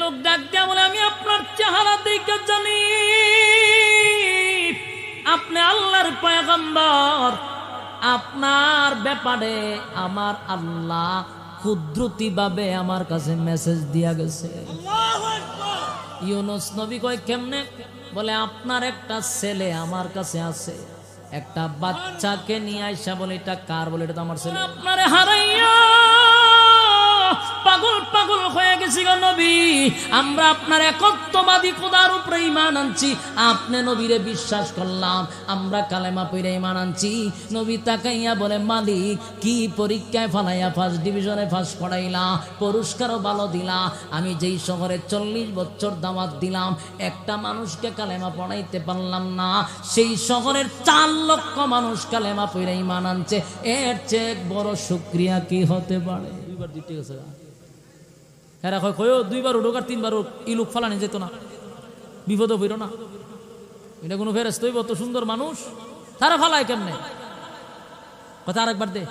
লোক ডাক দিয়া বলে, আমি আপনার চেহারা দেখে জানি আপনি আল্লাহর পয়গম্বর। আপনার ব্যাপারে আমার আল্লাহ কুদরতি ভাবে আমার কাছে মেসেজ দিয়া গেছে। ইউনুস নবী কয় কেমনে? বলে আপনার একটা ছেলে আমার কাছে আছে, একটা বাচ্চাকে নিয়ে আইসা বলে এটা কার? বলে এটা তো আমার ছেলে। আপনারে হারাইয়া পাগল পাগল হয়ে গেছি গো নবী, আমরা আপনার একত্ববাদী খোদার উপরে ঈমান আনছি, আপনি নবীরে বিশ্বাস করলাম, আমরা কালেমা পড়ে ঈমান আনছি। নবী তাকাইয়া বলে, মালিক কি পরীক্ষায় ফালাইয়া ফার্স্ট ডিভিশনে ফার্স্ট করাইলা, পুরস্কারও ভালো দিলা। আমি যেই শহরে 40 বছর দাওয়াত দিলাম, একটা মানুষকে কালেমা পড়াইতে পারলাম না, সেই শহরের 4 লক্ষ মানুষ কালেমা পড়ে ঈমান আনছে। এর চেয়ে বড় শুকরিয়া কি হতে পারে? দুইবার দিতে গেছে হেরা কয় কয়ও 2 বার উঠুক আর 3 বার উঠুক, ই লোক ফালানি যেত না, বিপদও হইল না। এটা কোনো ফেরেশতা হইব? তো সুন্দর মানুষ তারা ফালায় কেমনে? কথা আরেকবার দে।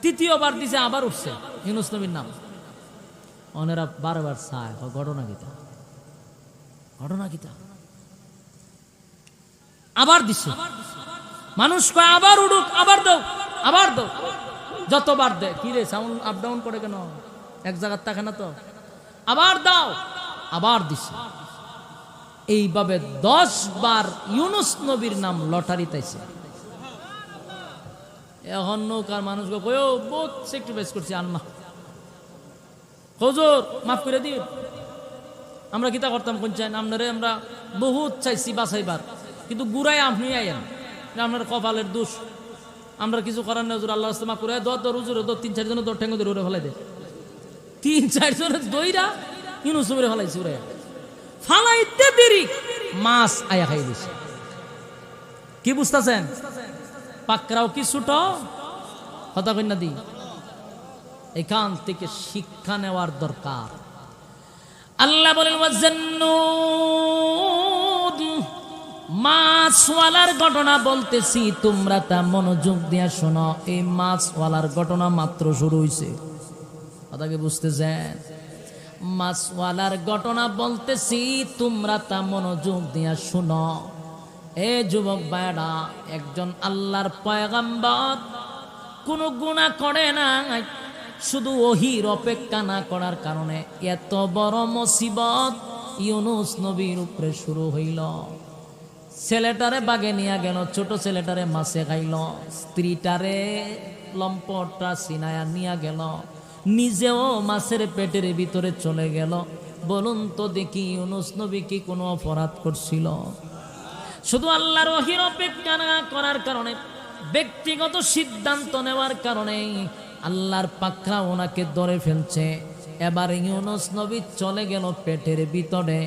তৃতীয়বার দিছে, আবার উঠছে ইউনুস নবীর নাম। অনেরা বারবার চায় ঘটনা গীতা, ঘটনা গীতা। আবার দিছে, মানুষ কয় আবার উঠুক, আবার দাও, আবার দাও। যতবার দে কি রে সাউন্ড আপ ডাউন করে কেন? এক জায়গার থাকে না তো, আবার দাও, আবার দিছে। এইভাবে 10 বার ইউনুস নবীর নাম লটারি তাইছে। এখন নৌকার মানুষকে কয়ও বহুত স্যাক্রিফাইস করছি, আন্না হুজুর মাফ করে দিন, আমরা কিতা করতাম কোন চাই আপনারে, আমরা বহুত চাইছি বাঁচাইবার, কিন্তু গুড়াই আপনি আইয়েন, আপনার কপালের দোষ, আমরা কিছু করার না হুজুর, আল্লাহ রাস্তা মাফ করে। দর হুজুর 3-4 জনের দর ঠেঙ্গো ধরে উড়ে ফেলাই দে, 3-4 জনের দইরা ইউনুস নবীরে ফেলাইছে, উড়ে ফালাইতে দেরি মাছ আয়া খাই দিছে। কি বুঝতেছেন? পাকরাও কি ছোট কথা কন্যা দি, এখান থেকে শিক্ষা নেওয়ার দরকার। আল্লাহ বলেন ওয়াজান্নুদ, মাছওয়ালার ঘটনা বলতেছি, তোমরা তা মনোযোগ দিয়া শোনো। এই মাছওয়ালার ঘটনা মাত্র শুরু হইছে, কথা কি বুঝতেছেন? মাছওয়ালার ঘটনা বলতেছি, তোমরা তা মনোযোগ দিয়া শুনো। এ যুবক ভাইরা, একজন আল্লাহর পয়গম্বর কোনো গুনাহ করে না, শুধু ওহির অপেক্ষা না করার কারণে এত বড় মুসিবত ইউনুস নবীর উপরে শুরু হইল। ছেলেটারে বাগে নিয়ে গেল, ছোট ছেলেটারে মাছে খাইল, স্ত্রীটারে লম্পটটা সিনায়া নিয়ে গেল, নিজেও মাছের পেটের ভিতরে চলে গেল। বলুন তো দেখি, ইউনুস নবী কি কোনো অপরাধ করছিল? শুধু আল্লাহর ওহীর অপেক্ষা না করার কারণে, ব্যক্তিগত সিদ্ধান্ত নেওয়ার কারণে আল্লাহর পাকড়া ওনাকে ধরে ফেলছে। এবার ইউনুস নবী চলে গেল পেটের ভিতরে।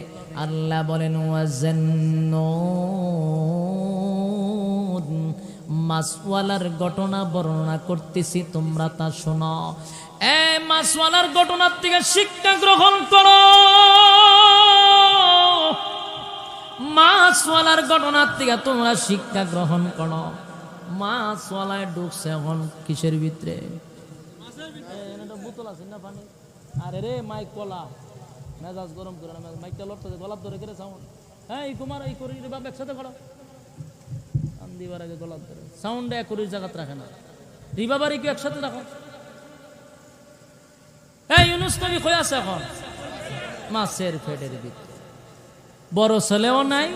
আল্লাহ বলেন ওয়াজান্নুদ, মাছওয়ালার ঘটনা বর্ণনা করতেছি, তোমরা তা শোনো। এই মাছওয়ালার ঘটনার থেকে শিক্ষা গ্রহণ করো। মাছওয়ালার ঘটনার থেকে তোমরা শিক্ষা গ্রহণ করো। মাছওয়ালায় ঢুকছে এখন কিসের ভিতরে? বোতল আছে না পানি? আরে রে মাইক কলা, মেজাজ গরম করে না, মাইকটা লড়তেছে, গলাপ ধরে করে সাউন্ড। হ্যাঁ এই কুমার এই করি বাপ একসাথে করো, দিবার আগে গলাপ ধরে সাউন্ড এক করির জায়গাত রাখে না, রিবাবারি কি একসাথে রাখো। এই ইউনুস নবী কই আছে এখন? মাছের পেটের ভিতরে। বড় ছেলেও নাই,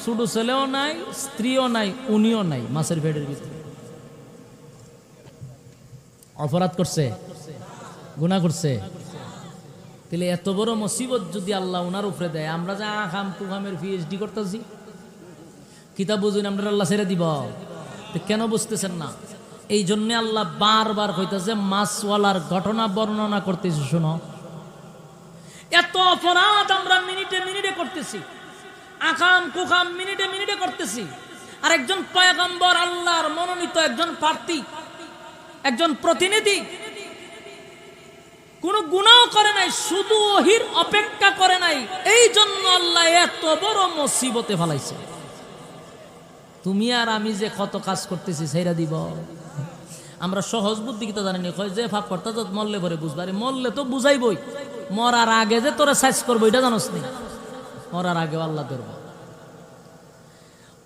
ছোট ছেলেও নাই, স্ত্রীও নাই, উনিও নাই, মাছের পেটের ভিতরে। অপরাধ করছে, গুনাহ করছে। তাহলে এত বড় মুসিবত যদি আল্লাহ ওনার উপরে দেয়, আমরা যা আকাম কুকামের পিএইচডি করতেছি, কিতাব বুঝুন আমরা আল্লাহ ছেড়ে দিব? কেন বুঝতেছেন না? এই জন্য আল্লাহ বারবার কইতেছে মাছওয়ালার ঘটনা বর্ণনা করতেছি, শোনো। এত অপরাধ আমরা মিনিটে মিনিটে করতেছি, আকাম কুকাম মিনিটে মিনিটে করতেছি, আর একজন পয়গম্বর, আল্লাহর মনোনীত একজন প্রার্থী, একজন প্রতিনিধি কোন গুনাহ করে নাই, শুধু ওহীর অপেক্ষা করে নাই। এই জন্য আল্লাহ এত বড় মুসিবতে ফেলাইছে। তুমি আর আমি যে কত কাজ করতেছি সেইটা দিব। আমরা সহজ বুদ্ধি কিতা জানি না, কয় যে ফাপ করতে তো মরলে পরে বুঝবা, আরে মরলে তো বুঝাইবই, মরার আগে যে তোরা সাইজ করবো এটা জানোস নি, মরার আগে আল্লাহ ধরবো।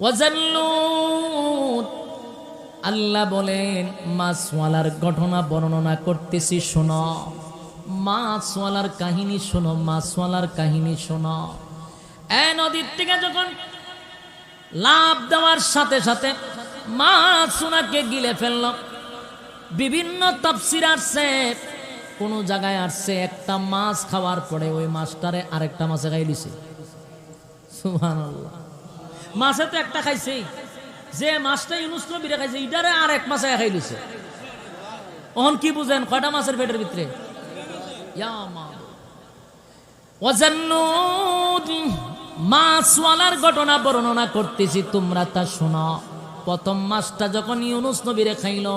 ওয়াজাল্লুত, আল্লাহ বলেন মাছওয়ালার ঘটনা বর্ণনা করতেছি শোনো, মাছওয়ালার কাহিনী শোনো, মাছওয়ালার কাহিনী শোনো। এই নদীর থেকে যখন লাভ দেওয়ার সাথে সাথে মাছ ওনাকে গিলে ফেলল। বিভিন্ন তাফসীর আসছে, কোন জায়গায় আসছে একটা মাছ খাওয়ার পরে ওই মাছটারে আরেকটা মাছে খাই দিছে। সুবহানাল্লাহ, মাছে তো একটা খাইছেই, যে মাছটা ইউনুস নবীরে খাইছে এটারে আরেক মাছে খাই দিছে। ওহন কি বুঝেন, কয়টা মাছের পেটের ভিতরে? ইয়া মা ওয়াজান্নুদ, মাছওয়ালার ঘটনা বর্ণনা করতেছি, তোমরা তা শোনো। প্রথম মাছটা যখন ইউনুস নবীরে খাইল,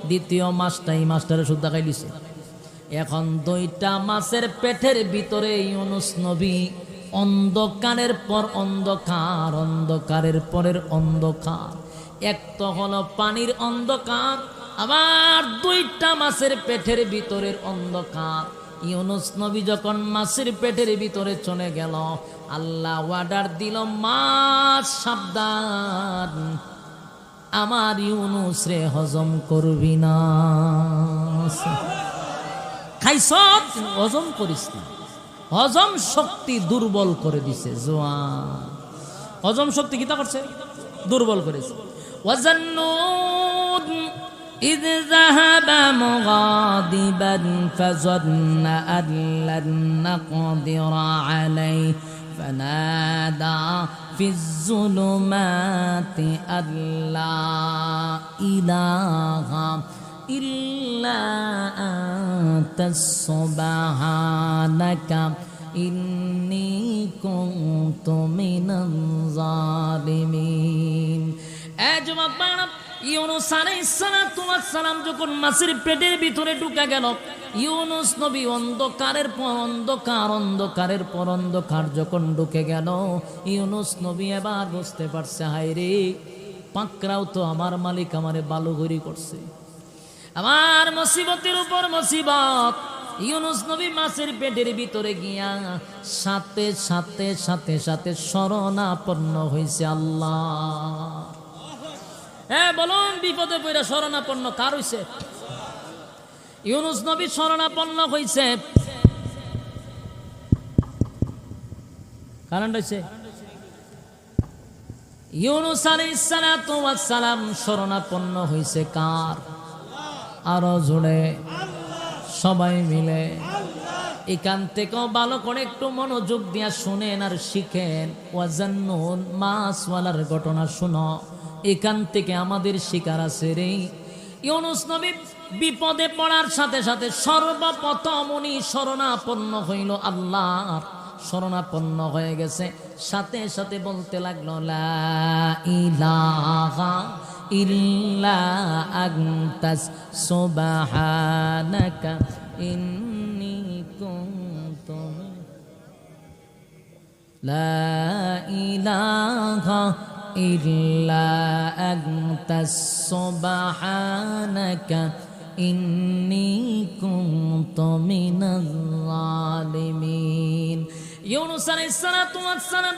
দ্বিতীয় মাছটা এই মাছটারে শুদ্ধা খাই দিছে। এখন দুইটা মাছের পেটের ভিতরে ইউনুস নবী অন্ধকারের পর অন্ধকার, অন্ধকারের পরের অন্ধকার। এক তো হলো পানির অন্ধকার, আবার দুইটা মাছের পেটের ভিতরের অন্ধকার। ইউনুস নবী যখন মাছের পেটের ভিতরে চলে গেল, আল্লাহ অর্ডার দিল, মাছ সাবধান, আমার ইউনুস রে হজম করবি না, খাইছ হজম করিস না। হজম শক্তি দুর্বল করে দিছে, জোয়ান হজম শক্তি কিতা করছে, দুর্বল করেছে। ওয়াজান্নুদ إذ ذهب مغاضبا فظن أن لن نقدر عليه فنادى في الظلمات أن لا إله إلا أنت سبحانك إني كنت من الظالمين. ইউনুস আলাইহিস সালাম যখন মাছের পেটের ভিতরে ঢুকে গেল, ইউনুস নবী অন্ধকারের পর অন্ধকার, অন্ধকারের পর অন্ধকার যখন ঢুকে গেল, ইউনুস নবী এবার বুঝতে পারছে, হায় রে, পাকড়াও তো আমার মালিক আমারে বালুঘরি করছে, আমার মুসিবতের উপর মুসিবত। ইউনুস নবী মাছের পেটের ভিতরে গিয়া সাথে সাথে সাথে সাথে শরণাপন্ন হয়েছে আল্লাহ। হ্যাঁ বলুন, বিপদে পড়ে শরণাপন্ন কার হইছে? ইউনুস নবী শরণাপন্ন হইছে, কারণ হইছে ইউনুস আলাইহিস সালাম শরণাপন্ন হইছে কার? আরো জোরে সবাই মিলে। এখান থেকেও ভালো করে একটু মনোযোগ দিয়া শুনেন আর শিখেন। ওয়াজান্নুন, মাছওয়ালার ঘটনা শুনো, এখান থেকে আমাদের শিকার আছে রে। ইউনুস নবী বিপদে পড়ার সাথে সাথে সর্বপ্রথম উনি শরণাপন্ন হইল আল্লাহর, শরণাপন্ন হয়ে গেছে, সাথে সাথে বলতে লাগলো, লা ইলাহা ইল্লা আনতাস সুবহানাকা ইন্নী কুনতু, লা ইলাহা ইল্লা আনতাস সুবহানাকা ইন্নী কুনতু মিনাল যালিমিন। ইউনুস আলাইহিস সালাম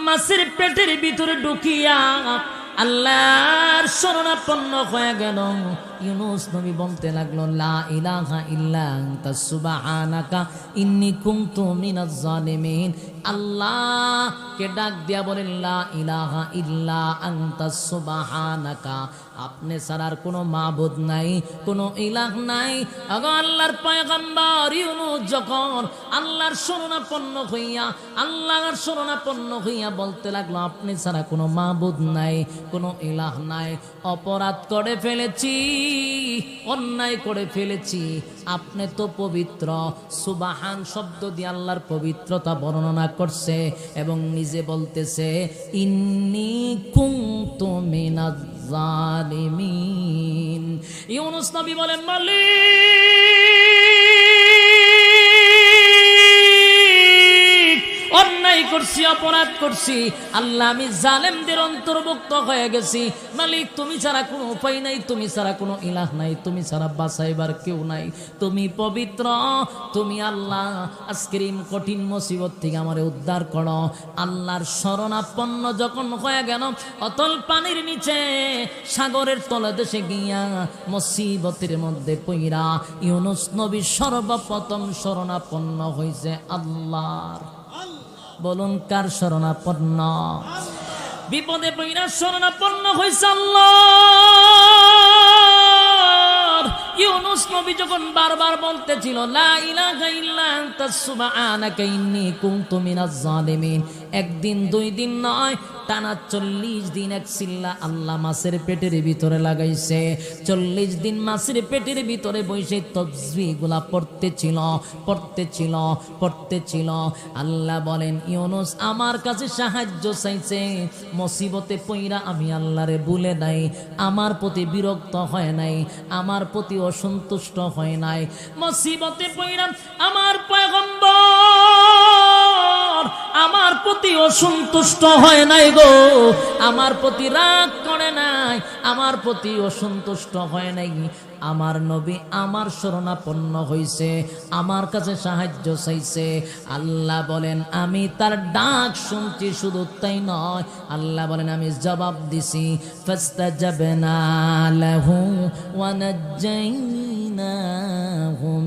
মাছের পেটের ভিতরে ঢুকিয়া আল্লাহর শরণাপন্ন হয়ে গেল। ইউনুস নবী বলতে লাগলো, লা ইলাহা ইল্লা আনতা সুবহানাকা ইন্নী কুনতু মিনাজ জালিমিন। আল্লাহকে ডাক দিয়া বলেন, লা ইলাহা ইল্লা আনতা সুবহানাকা, আপনি ছাড়ার কোনো মাবুদ নাই, কোনো ইলাহ নাই। আগো আল্লাহর পয়গম্বর ইউনুস যখন আল্লাহর শরণাপন্ন হইয়া, আল্লাহর শরণাপন্ন হইয়া বলতে লাগলো, আপনি ছাড়া কোনো মাবুদ নাই, কোনো ইলাহ নাই, অপরাধ করে ফেলেছি, অন্যায় করে ফেলেছি, আপনি তো পবিত্র। সুবহান শব্দ দিয়ে আল্লাহর পবিত্রতা বর্ণনা করছে এবং নিজে বলতেছে, ইন্নী কুনতু মিনাজ জালিমিন। ইউনুস নবী বলেন, মালিক অন্যায় অন্যায় করছি, অপরাধ করছি, আল্লাহ আমি জালেমদের অন্তর্ভুক্ত হয়ে গেছি। মালিক তুমি ছাড়া কোনো উপায় নাই, তুমি ছাড়া কোনো ইলাহ নাই, তুমি ছাড়া বাঁচাইবার কেউ নাই, তুমি পবিত্র, তুমি আল্লাহ আজকের এই কঠিন মুসিবত থেকে আমারে উদ্ধার করো। আল্লাহর শরণাপন্ন যখন হয়ে গেল, অতল পানির নিচে সাগরের তলদেশে গিয়া মুসিবতের মধ্যে পইরা ইউনুস নবী সর্বপ্রথম শরণাপন্ন হইছে আল্লাহর। বলুন কার শরণাপন্ন? বিপদে পইরা শরণাপন্ন হইছে আল্লাহর। ইউনুস নবী যখন বারবার বলতেছিল লা ইলাহা ইল্লা আনতা সুবহানাকা ইন্নী কুনতু মিনাজ জালিমিন, একদিন দুই দিন নয়, টানা 40 দিন এক চিল্লা আল্লাহ মাছের পেটের ভিতরে লাগাইছে। 40 দিন মাছের পেটের ভিতরে বসে তাসবিহগুলা পড়তেছিল। আল্লাহ বলেন ইউনুস আমার কাছে সাহায্য চাইছে, মুসিবতে পইরা আমি আল্লাহরে ভুলে নাই, আমার প্রতি বিরক্ত হয় নাই, আমার প্রতি অসন্তুষ্ট হয় নাই। মুসিবতে পইরা আমার পয়গম্বর আমার প্রতি অসন্তুষ্ট হয় নাই গো, আমার প্রতি রাগ করে নাই, আমার প্রতি অসন্তুষ্ট হয় নাই। আমার নবী আমার শরণাপন্ন হইছে, আমার কাছে সাহায্য চাইছে। আল্লাহ বলেন আমি তার ডাক শুনছি, শুধু তাই নয়, আল্লাহ বলেন আমি জবাব দিছি। ফাস্তাজাবনা লাহু ওয়া নাজ্জাইনাহু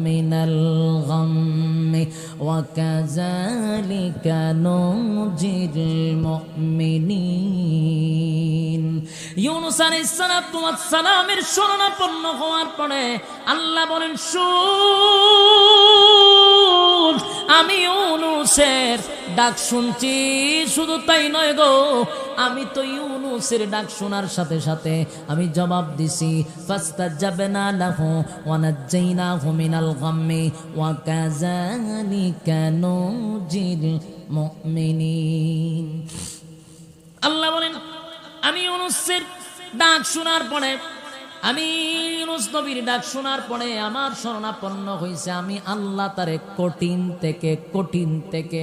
মিনাল গাম্মি ওয়া কাযালিকা নুজিল মুমিনিন। ইউনুস আলাইহিস সালামের শরণাপন্ন হওয়ার পরে আল্লাহ বলেন শুন, আমি ইউনুসের ডাক শুনছি, শুধু তাই নয় গো, আমি তো ইউনুসের ডাক শোনার সাথে সাথে আমি জবাব দিছি। ফাস্তাজাবনা লাহু ওয়া নাজ্জাইনাহু মিনাল গাম্মি ওয়া কাযালিকা নুজিল মুমিনিন। আল্লাহ বলেন আমি ইউনুসের ডাক শোনার পরে, আমি ইউনুস নবীর ডাক শোনার পরে আমার শরণাপন্ন হইছে, আমি আল্লাহ তারে কঠিন থেকে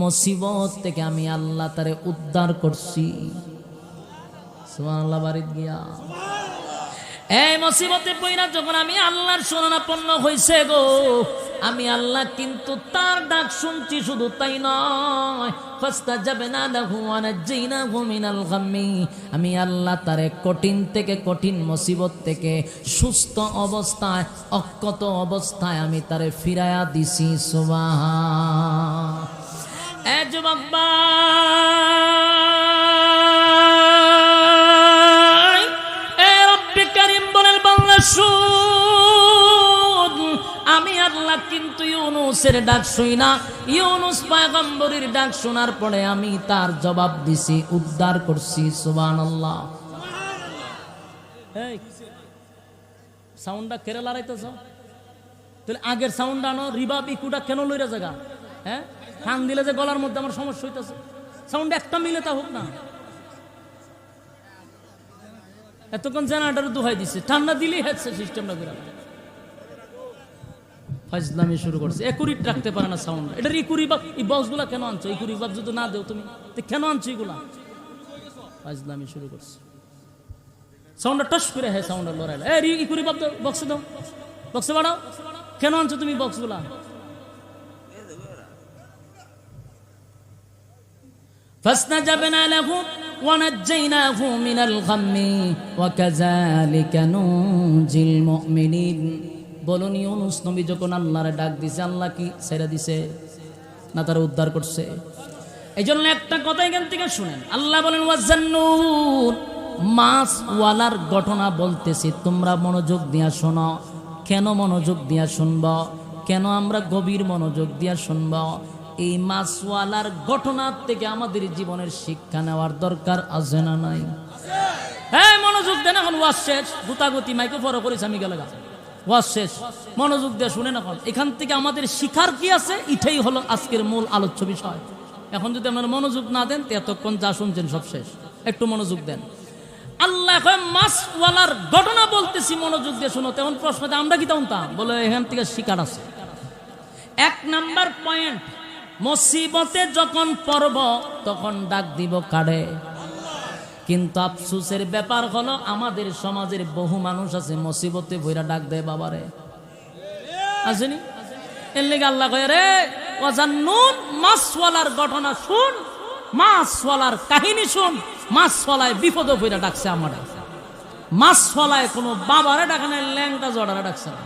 মুসিবত থেকে আমি আল্লাহ তারে উদ্ধার করছি। সুবহানাল্লাহ বাড়িতে গিয়া এই মুসিবতে পইরা যখন আমি আল্লাহর শরণাপন্ন হইছে গো, আমি আল্লাহ কিন্তু তার ডাক শুনছি, শুধু তাই নয়, ফাস্তাজাবনা লাহু ওয়া নাজ্জাইনাহু মিনাল গাম্মি, আমি আল্লাহ তারে কঠিন মুসিবত থেকে সুস্থ অবস্থায়, অক্ষত অবস্থায় আমি তারে ফিরায়া দিছি। সুবহান। এ যুবক ভাই, এ রব্বে কারীম বলেন বাংলা শুন, আমি আল্লাহ কিন্তু ইউনুসের ডাক শুই না, ইউনুস পয়গম্বরের ডাক শোনার পরে আমি তার জবাব দিছি, উদ্ধার করছি। সুবহানাল্লাহ। এই সাউন্ডটা কেড়ে লড়াইতেছ, তাহলে আগের সাউন্ড আনো, রিবাব ইকুটা কেন লইরা জায়গা, হ্যাঁ টান দিলে যে গলার মধ্যে আমার সমস্যা হইতেছে, সাউন্ড একটা মিলে তা হোক না। এতক্ষণ জেনারেটর দুহাই দিচ্ছে, ঠান্ডা দিলেই হচ্ছে সিস্টেমটা করে ফাজলামি শুরু করছে। একুরিট রাখতে পারে না সাউন্ড, এটা ইকুরি বাপ, এই বক্সগুলা কেন আনছো? ইকুরি বাপ যদি না দেও তুমি, কেন আনছো এগুলা? ফাজলামি শুরু করছে, সাউন্ডটা টস করে, হ্যাঁ সাউন্ডটা লড়াইলা। এই ইকুরি বাপ দাও, বক্সে দাও, বক্সে বাড়াও, কেন আনছো তুমি বক্সগুলা? ফাসতাজাবনা লাহু ওয়া নাজ্জাইনাহু মিনাল গাম্মি ওয়া কাযালিকা নুজিল মুমিনিন। বলুন ইউনুস নবী যখন আল্লাহরে ডাক দিছে, আল্লাহ কি ছেড়ে দিছে না তারা উদ্ধার করছে? এই জন্য একটা কথা এখান থেকে শুনেন, আল্লাহ বলেন ওয়াজান্নুন, মাছ ওয়ালার ঘটনা বলতেছি, তোমরা মনোযোগ দিয়া শোনো। কেন মনোযোগ দিয়া শুনব? কেন আমরা গভীর মনোযোগ দিয়া শুনব? এই মাছওয়ালার ঘটনার থেকে আমাদের জীবনের শিক্ষা নেওয়ার দরকার আছে না নাই? হ্যাঁ মনোযোগ দেন, এখন ওয়াজ শেষ, গুতাগুতি মাইকে ফরো করেছে, আমি গেলে ওয়াজ শেষ, মনোযোগ দিয়ে শুনেন। এখন এখান থেকে আমাদের শিখার কি আছে, এটাই হলো আজকের মূল আলোচ্য বিষয়। এখন যদি আপনারা মনোযোগ না দেন, এতক্ষণ যা শুনছেন সব শেষ। একটু মনোযোগ দেন। আল্লাহ মাছওয়ালার ঘটনা বলতেছি, মনোযোগ দিয়ে শুনো। তেমন প্রশ্ন আমরা কি তাম বলে এখান থেকে শিকার আছে। 1 নাম্বার পয়েন্ট, মুসিবতে যখন পড়ব তখন ডাক দিব কারে? কিন্তু আফসোসের ব্যাপার হলো আমাদের সমাজের বহু মানুষ আছে মুসিবতে বইরা ডাক দেয় বাবারে, আসেনি? এর লেগে আল্লাহ কয় রে ওয়াজান্নুন, মাছওয়ালার ঘটনা শুন, মাছওয়ালার কাহিনী শুন। মাছওয়ালায় বিপদে বইরা ডাকছে আমার, মাছওয়ালায় কোনো বাবারে ডাকে না, ল্যাংটা জড়ারে ডাকছে না।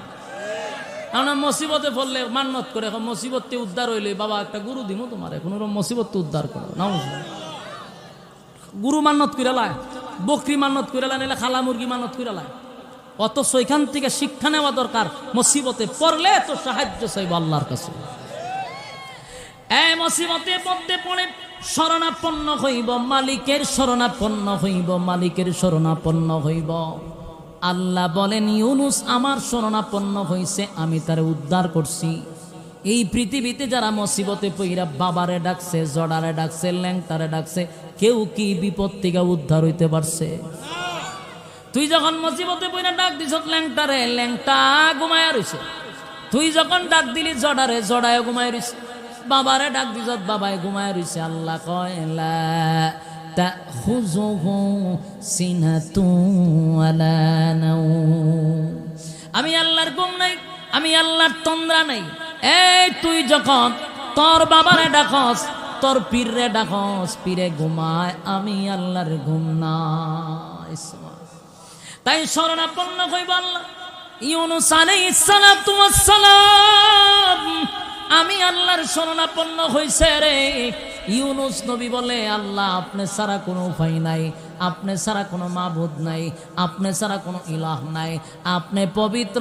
আমরা মুসিবতে পড়লে মান্নত করে মুসিবতে উদ্ধার হইলে বাবা একটা গুরু দিমু তোমার, এখন মুসিবতে উদ্ধার করো না। গুরু মান্নত করে লায়, বকরি মান্নত করে লায়, নাহলে খালা মুরগি মান্নত করে লায়। অথচ এখান থেকে শিক্ষা নেওয়া দরকার, মুসিবতে পড়লে তো সাহায্য চাইব আল্লাহর কাছে। এই মুসিবতে পড়তে পড়ে শরণাপন্ন হইব মালিকের, শরণাপন্ন হইব মালিকের, শরণাপন্ন হইব। আল্লাহ বলেন ইউনুস আমার শরণাপন্ন হইছে, আমি তারে উদ্ধার করছি। এই পৃথিবীতে যারা মুসিবতে পইরা বাবারে ডাকছে, জড়ারে ডাকছে, ল্যাংটারে ডাকছে, কেউ কি বিপদ থেকে উদ্ধার হইতে পারছে? তুই যখন মুসিবতে পইরা ডাক দিছ ল্যাংটারে, ল্যাংটা ঘুমায়া রইছে। তুই যখন ডাক দিলি জড়ারে, জড়ায় ঘুমায় রইছে। বাবারে ডাক দিছ বাবায় ঘুমায় রইছে। আল্লাহ কয় লা তাখুযুহু সিনাতুন ওয়ালা নাওম, আমি আল্লাহর ঘুম নাই, আমি আল্লাহর তন্দ্রা নাই। এই তুই যখন তোর বাবারে ডাকস, তোর পীররে ডাকস, পীরে ঘুমায়, আমি আল্লাহর ঘুম নাই। তাই শরণাপন্ন হইব আল্লাহ। ইউনুস আলাইহিস সালাতু ওয়াস সালাম আমি আল্লাহর শরণাপন্ন হইছে রে। ইউনুস নবী বলে আল্লাহ আপনি ছাড়া কোনো উপায় নাই, আপনি ছাড়া কোনো মাবুদ নাই, আপনি ছাড়া কোনো ইলাহ নাই, আপনি পবিত্র,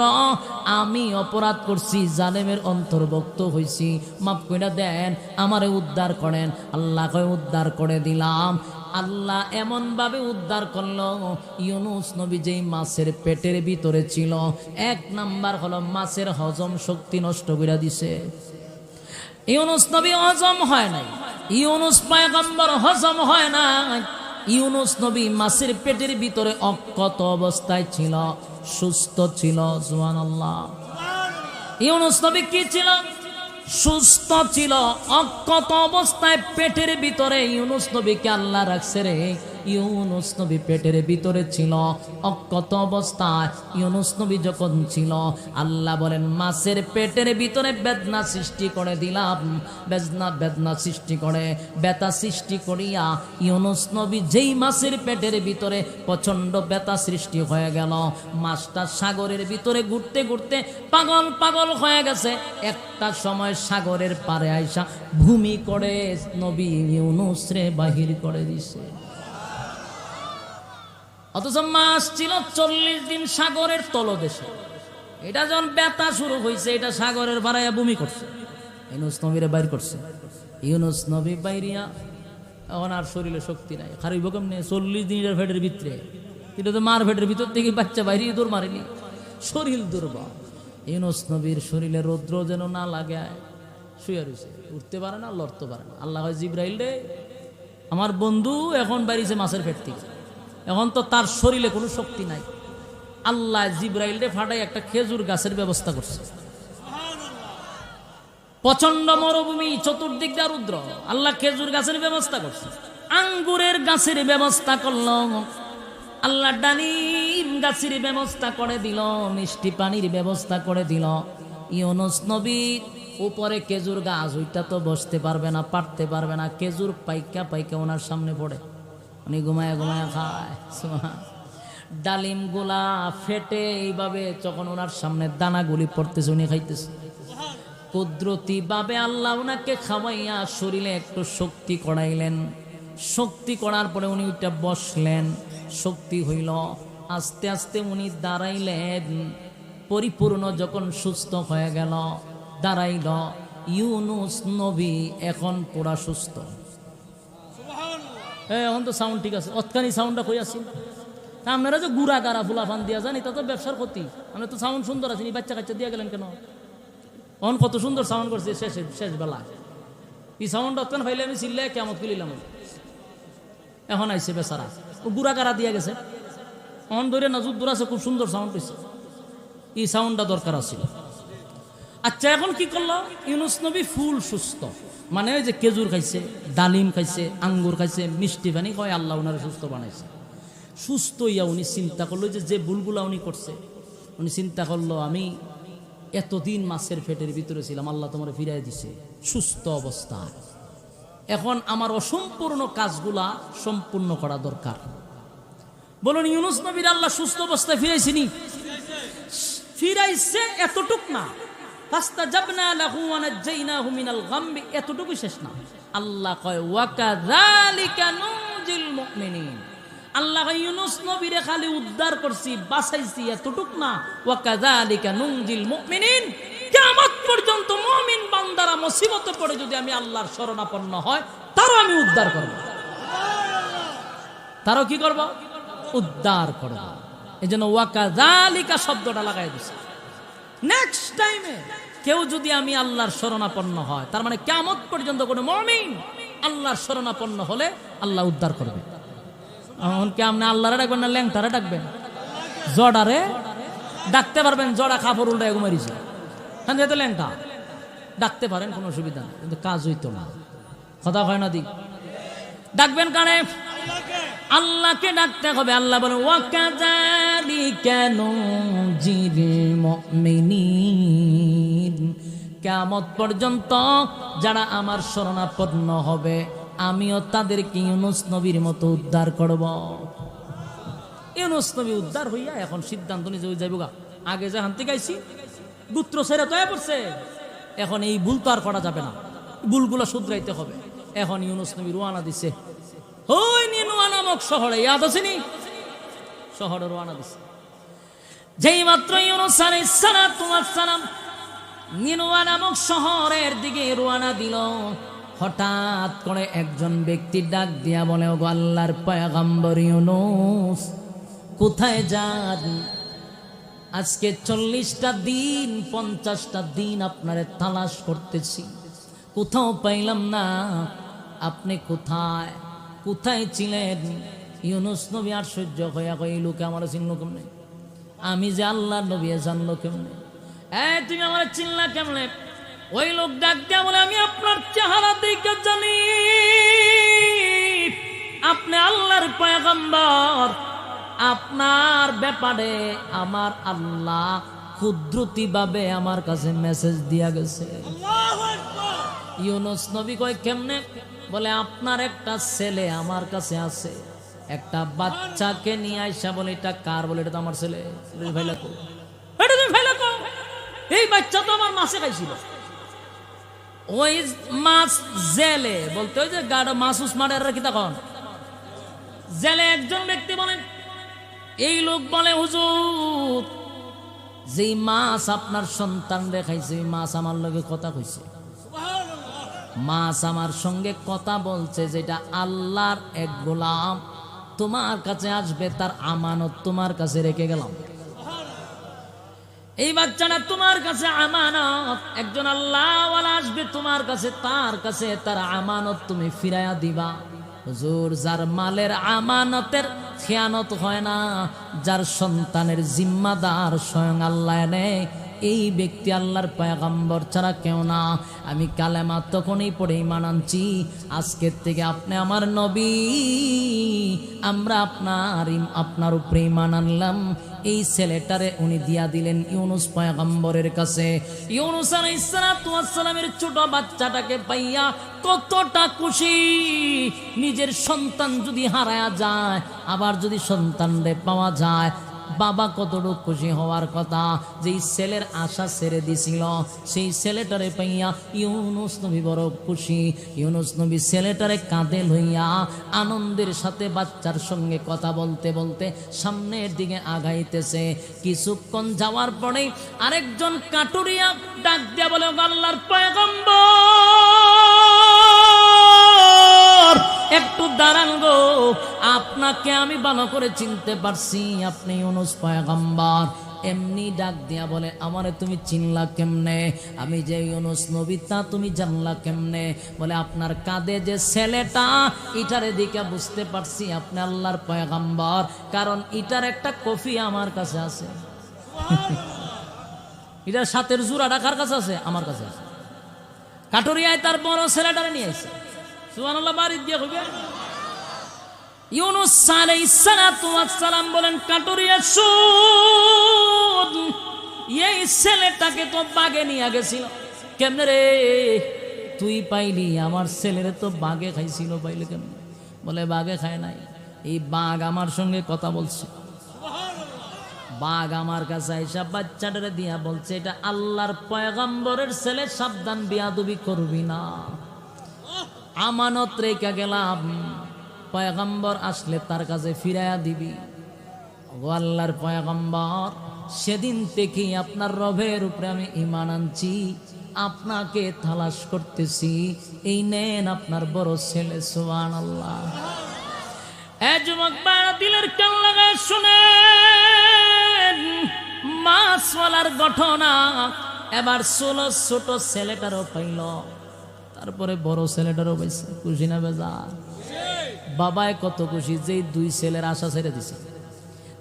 আমি অপরাধ করছি, জালেমের অন্তর্ভুক্ত হইছি, মাফ কইরা দেন, আমারে উদ্ধার করেন। আল্লাহ কয় উদ্ধার করে দিলাম। আল্লাহ এমন ভাবে উদ্ধার করলো, ইউনুস নবী যেই মাছের পেটের ভিতরে ছিল, এক নাম্বার হলো মাছের হজম শক্তি নষ্ট করে দিছে। ইউনুস নবী হজম হয় নাই, ইউনুস পয়গম্বর হজম হয় না। ইউনুস নবী মাছের পেটের ভিতরে অক্ষত অবস্থায় ছিল, সুস্থ ছিল। সুবহানাল্লাহ। ইউনুস নবী কি ছিল? সুস্থ ছিল, অক্ষত অবস্থায় পেটের ভিতরে ইউনুস নবীকে আল্লাহ রাখছে রে। ইউনুস নবী পেটের ভিতরে ছিল, অক্ষত অবস্থায় ইউনুস নবী যখন ছিল, আল্লাহ বলেন মাছের পেটের ভিতরে বেদনা সৃষ্টি করে দিলাম। বেদনা সৃষ্টি করে, ব্যথা সৃষ্টি করিয়া ইউনুস নবী যেই মাছের পেটের ভিতরে প্রচন্ড ব্যথা সৃষ্টি হয়ে গেল, মাছটা সাগরের ভিতরে ঘুরতে ঘুরতে পাগল পাগল হয়ে গেছে। একটা সময় সাগরের পারে আইসা ভূমি করে নবী ইউনুস রে বাহির করে দিছে। অথচ মাছ ছিল 40 দিন সাগরের তলদেশে। এটা যখন ব্যথা শুরু হয়েছে, এটা সাগরের বাড়াইয়া ভূমি করছে, ইউনুস নবীরে বাইর করছে। ইউনুস নবী বাইরিয়া এখন আর শরীরে শক্তি নাই, খারিব কেমনে 40 দিনের ফেটের ভিতরে, এটা তো মার ফেটের ভিতর থেকে বাচ্চা বাইরে দৌড় মারেনি, শরীর দুর্বল। ইউনুস নবীর শরীরে রৌদ্র যেন না লাগে, শুয়ে রয়েছে, উঠতে পারে না, লড়তে পারে না। আল্লাহ হয় জিব্রাইল রে, আমার বন্ধু এখন বাইরেছে মাছের পেট থেকে, এখন তো তার শরীরে কোনো শক্তি নাই। আল্লাহ জিব্রাইল রে ফাটাই একটা খেজুর গাছের ব্যবস্থা করছে। প্রচন্ড মরুভূমি, চতুর্দিক দিয়ে রুদ্র, আল্লাহ খেজুর গাছের ব্যবস্থা করছে, আঙ্গুরের গাছের ব্যবস্থা করল, আল্লাহ ডালিম গাছের ব্যবস্থা করে দিল, মিষ্টি পানির ব্যবস্থা করে দিল। ইউনুস নবীর উপরে খেজুর গাছ, ওইটা তো বসতে পারবে না, পারতে পারবে না, খেজুর পাইকা পাইকা ওনার সামনে পড়ে, উনি ঘুমায় ঘুমায় খায়। ডালিম গুলা ফেটে এইভাবে যখন ওনার সামনে দানাগুলি পড়তেছে, উনি খাইতেছে। কুদরতি ভাবে আল্লাহ ওনাকে খাওয়াইয়া শরীরে একটু শক্তি করাইলেন। শক্তি করার পরে উনি ওইটা বসলেন, শক্তি হইল, আস্তে আস্তে উনি দাঁড়াইলেন। পরিপূর্ণ যখন সুস্থ হয়ে গেল, দাঁড়াইল, ইউনুস নবী এখন পুরা সুস্থ। এখন তো সাউন্ড ঠিক আছে, অতখানি সাউন্ডটা কই আসি? আপনারা যে গুড়া গাড়া ফুলাফান দিয়া যান, এটা তো ব্যবসার ক্ষতি। আমরা তো সাউন্ড সুন্দর আছে, বাচ্চা কাচ্চা দিয়ে গেলেন কেন? এখন কত সুন্দর সাউন্ড করছে শেষ বেলা। এই সাউন্ড অতখান ফাইলে আমি চিল্লাই কেমন তুলিলাম। এখন আইসে বেচারা, ও গুড়া গাড়া দিয়ে গেছে। অন ধরে নাজুক দূর আছে, খুব সুন্দর সাউন্ড হয়েছে। এই সাউন্ডটা দরকার আছিল। আচ্ছা এখন কি করলো ইউনুস নবী ফুল সুস্থ, মানে ওই যে খেজুর খাইছে, ডালিম খাইছে, আঙ্গুর খাইছে, মিষ্টি পানি খায়, আল্লাহ উনারে সুস্থ বানাইছে। সুস্থ ইয়া উনি চিন্তা করলো যে ভুলগুলা উনি করছে, উনি চিন্তা করলো আমি এতদিন মাছের পেটের ভিতরে ছিলাম, আল্লাহ তোমার ফিরাই দিছে সুস্থ অবস্থায়, এখন আমার অসম্পূর্ণ কাজগুলা সম্পূর্ণ করা দরকার। বলুন ইউনুস নবীর আল্লাহ সুস্থ অবস্থায় ফিরাইছিনি? ফিরাইছে, এতটুক না, ফাস্তাজাবনা লাহু ওয়া নাজাইনাহু মিনাল গাম্মি, এতটুকু শেষ না। আল্লাহ কয় ওয়া কাযালিকা নুনজিল মুমিনিন, আল্লাহ ইউনুস নবীরে খালি উদ্ধার করছি, বাঁচাইছি, এতটুক না। ওয়া কাযালিকা নুনজিল মুমিনিন, কিয়ামত পর্যন্ত মুমিন বান্দারা মুসিবতে পড়ে যদি আমি আল্লাহর শরণাপন্ন হয়, তারও আমি উদ্ধার করব, তারও কি করব? উদ্ধার করব। এজন্য ওয়া কাযালিকা শব্দটা লাগাই দিছে। নেক্সট টাইমে কেউ যদি আমি আল্লাহর শরণাপন্ন হয়, তার মানে কিয়ামত পর্যন্ত কোনো মুমিন আল্লাহর শরণাপন্ন হলে আল্লাহ উদ্ধার করবে। এখন কি আপনি আল্লাহরে ডাকবেন না ল্যাংটারে ডাকবেন? জড়ারে ডাকতে পারবেন, জড়া কাপড় উল্টায় ঘুমাইছে, হ্যাঁ যেহেতু ল্যাংটা ডাকতে পারেন, কোনো অসুবিধা নেই, কিন্তু কাজ হইতো না, কথা হয় না দিক। ডাকবেন কানে? আল্লাহকে ডাকতে হবে। আল্লাহ বলেন ওয়া কাযালিকা নুনজিল মুমিনিন, কিয়ামত পর্যন্ত যারা আমার শরণাপন্ন হবে আমিও তাদেরকে ইউনুস নবীর মতো উদ্ধার করব। ইউনুস নবী উদ্ধার হইয়া এখন সিদ্ধান্ত নিয়ে যাইব গা, আগে যে হান্তি গাইছি গুত্র ছেড়ে তয়া পড়ছে, এখন এই ভুল তো আর করা যাবে না, ভুলগুলো শুধরাইতে হবে। এখন ইউনুস নবী রওনা দিছে ওই নিনুয়া নামক শহরে, ইয়াদ আছে নি? শহরে রওনা দিছে। যেই মাত্র ইউনুস আলাইহিস সালাম নিনুয়া নামক শহরের দিকে রওনা দিল, হঠাৎ করে একজন ব্যক্তি ডাক দিয়া বলে ওগো আল্লাহর পয়গম্বর ইউনুস, কোথায় যান? আজকে 40টা দিন 50টা দিন আপনারে তালাশ করতেছি, কোথাও পাইলাম না, আপনি কোথায় কোথায় ছিলেন? ইউনুস নবী আশ্চর্য হইয়া কই, এই লোকে আমার চিনলো কেমনে? আমি যে আল্লাহর নবী জানলো কেমনে? তুমি আমার চিনলা কেমনে? ওই লোক ডাক দিয়া বলে আমি আপনার চেহারা দেখে জানি আপনি আল্লাহর পয়গম্বর, আপনার ব্যাপারে আমার আল্লাহ কুদরতি ভাবে আমার কাছে মেসেজ দিয়া গেছে। ইউনুস নবী কয় কেমনে? বলে আপনার একটা ছেলে আমার কাছে আছে, একটা বাচ্চাকে নিয়ে আইসা বলে এটা কার? বলে এটা তো আমার ছেলে। ভাই লাগো, এটা তুমি ভাই লাগো, এই বাচ্চা তো আমার মাছে খাইছিল। ওই মাছ জেলে বলতে ওই যে গাড়ো মাসুস মারের কি তখন জেলে একজন ব্যক্তি বলেন, এই লোক বলে হুজুর যেই মাছ আপনার সন্তান দেখাইছে ওই মাছ আমার লগে কথা কইছে, মাছ আমার সঙ্গে কথা বলছে, যেটা আল্লাহর এক গোলাম তোমার কাছে আসবে, তার আমানত তোমার কাছে রেখে গেলাম। এই বাচ্চাটা তোমার কাছে আমানত, একজন আল্লাহওয়ালা আসবে তোমার কাছে, তার কাছে তার আমানত তুমি ফিরাইয়া দিবা। হুজুর যার মালের আমানতের খেয়ানত হয় না, যার সন্তানের জিম্মাদার স্বয়ং আল্লাহ নেয়, এই ব্যক্তি আল্লাহর পয়গম্বর ছাড়া কেউ না। আমি কালেমা তখনই পড়ে ঈমান আনছি, আজকের থেকে আপনি আমার নবী, আমরা আপনার উপরে ঈমান আনলাম। এই ছেলেটারে উনি দিয়া দিলেন ইউনুস পয়গম্বরের কাছে। ইউনুস আলাইহিস সালামের ছোট বাচ্চাটাকে পাইয়া কতটা খুশি! নিজের সন্তান যদি হারায়া যায়, আবার যদি সন্তানরে পাওয়া যায়, বাবা কতটুকু খুশি হওয়ার কথা। যেই ছেলের আশা ছেড়ে দিছিল, সেই ছেলেটারে পাইয়া ইউনুস নবী বড় খুশি। ইউনুস নবী ছেলেটারে কাঁধে লইয়া আনন্দের সাথে বাচ্চার সঙ্গে কথা বলতে বলতে সামনের দিকে আগাইতেছে। কিছুক্ষণ যাওয়ার পরেই আরেকজন কাটুরিয়া ডাক দিয়া বলে আল্লাহর পয়গম্বর একটু দাঁড়ান গো, আপনাকে আমি ভালো করে চিনতে পারছি, আপনি ইউনুস পয়গম্বর। এমনি ডাক দিয়া বলে আমারে তুমি চিনলা কেমনে? আমি যে ইউনুস নবী তা তুমি জানলা কেমনে? বলে আপনার কাঁধে যে ছেলেটা, এটারে দিকে বুঝতে পারছি আপনি আল্লাহর পয়গম্বর, কারণ এটার একটা কপি আমার কাছে আছে। এটার সাথের জোড়াটা কার কাছে আছে? আমার কাছে আছে। কাটুরিয়ায় তার বড় ছেলেটারে নিয়ে আসছে। সুবহানাল্লাহ, বাড়ি দিয়ে কইবে ইউনুস আলাইহিস সালাতু ওয়াস সালাম বলেন, কাটুরিয়া শুন, এই ছেলেটাকে তো বাগে নিয়ে গেছিল। কেমনে রে তুই পাইলি? আমার ছেলেরে তো বাগে খাইছিল। পাইলে কেমনে? বলে বাগে খায় নাই, এই বাঘ আমার সঙ্গে কথা বলছে। বাঘ আমার কাছে আইসা বাচ্চাটারে দিয়া বলছে, এটা আল্লাহর পয়গম্বরের ছেলে, সাবধান, বিয়াদবি করবি না। আমানত রেখে গেলাম, পয়গম্বর আসলে তার কাছে ফিরাইয়া দিবি। ও আল্লাহর পয়গম্বর, সেদিন থেকে আপনার রবের উপরে আমি ঈমান আনছি, আপনাকে তালাশ করতেছি, এই নেন আপনার বড় ছেলে। সুবহানাল্লাহ। এ যুবক ভাইরা, দিলের কান লাগায় শুনেন, মাছওয়ালার ঘটনা। এবার ছোট ছেলেটারও পাইল, তারপরে বড় ছেলেটারও পাইছে। খুশি না বেজা? বাবায় কত খুশি, যে দুই ছেলের আশা ছেড়ে দিছে।